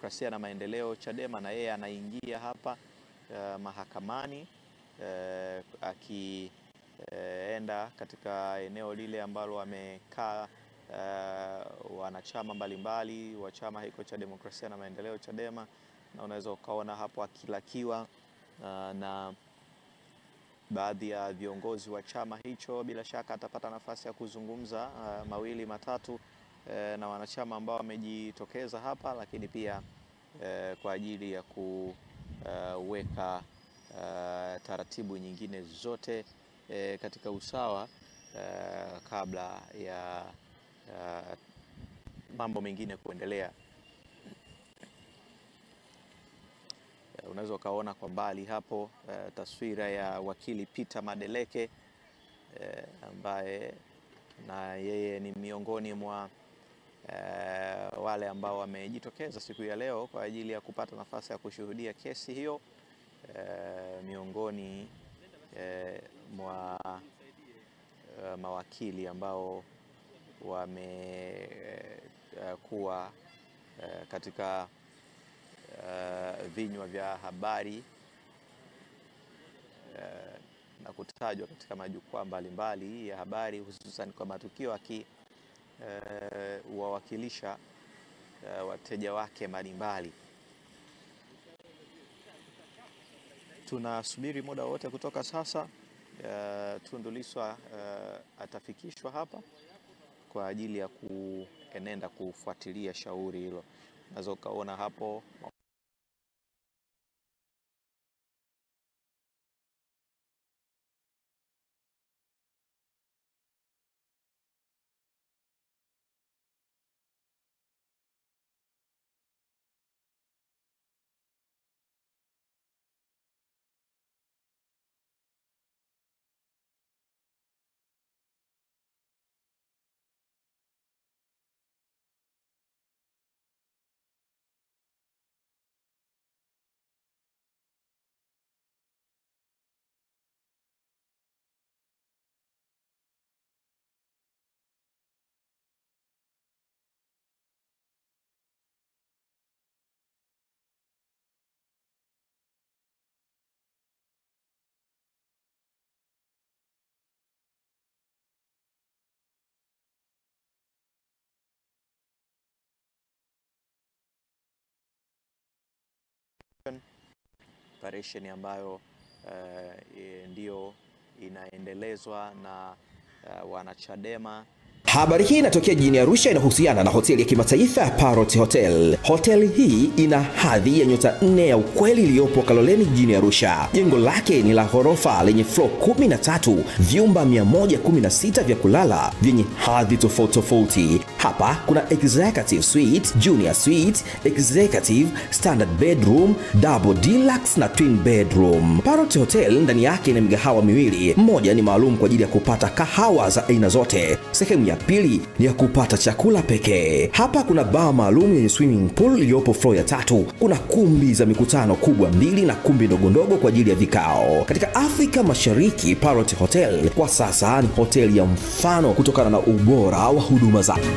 Demokrasia na Maendeleo Chadema, na yeye anaingia hapa mahakamani akienda katika eneo lile ambalo wamekaa wanachama mbalimbali wa chama hiko cha Demokrasia na Maendeleo Chadema, na unaweza ukaona hapo akilakiwa na baadhi ya viongozi wa chama hicho. Bila shaka atapata nafasi ya kuzungumza mawili matatu na wanachama ambao wamejitokeza hapa, lakini pia kwa ajili ya kuweka taratibu nyingine zote katika usawa kabla ya mambo mengine kuendelea. Unaweza ukaona kwa mbali hapo taswira ya wakili Peter Madeleke ambaye na yeye ni miongoni mwa wale ambao wamejitokeza siku ya leo kwa ajili ya kupata nafasi ya kushuhudia kesi hiyo, miongoni mwa mawakili ambao wamekuwa katika vinywa vya habari na kutajwa katika majukwaa mbalimbali ya habari, hususan kwa matukio wawakilisha wateja wake mbalimbali. Tunasubiri muda wote kutoka sasa Tundu Lissu atafikishwa hapa kwa ajili ya kuenenda kufuatilia shauri hilo. Unaweza ukaona hapo operation ambayo ndio inaendelezwa na wanachadema. Habari hii inatokea jijini Arusha, inahusiana na hoteli ya kimataifa ya Parrot Hotel. Hoteli hii ina hadhi ya nyota 4 ya ukweli iliyopo Kaloleni jijini Arusha. Jengo lake ni la ghorofa lenye floor 13, vyumba 116 vya kulala vyenye hadhi tofauti tofauti. Hapa kuna executive suite, junior suite, executive, standard bedroom, double deluxe na twin bedroom. Parrot Hotel ndani yake ina migahawa miwili. Mmoja ni maalum kwa ajili ya kupata kahawa za aina zote. Sehemu ya pili ni ya kupata chakula pekee. Hapa kuna bar maalum yenye swimming pool iliyopo floor ya 3. Kuna kumbi za mikutano kubwa 2 na kumbi ndogo ndogo kwa ajili ya vikao. Katika Afrika Mashariki, Parrot Hotel kwa sasa ni hoteli ya mfano kutokana na ubora wa huduma zake.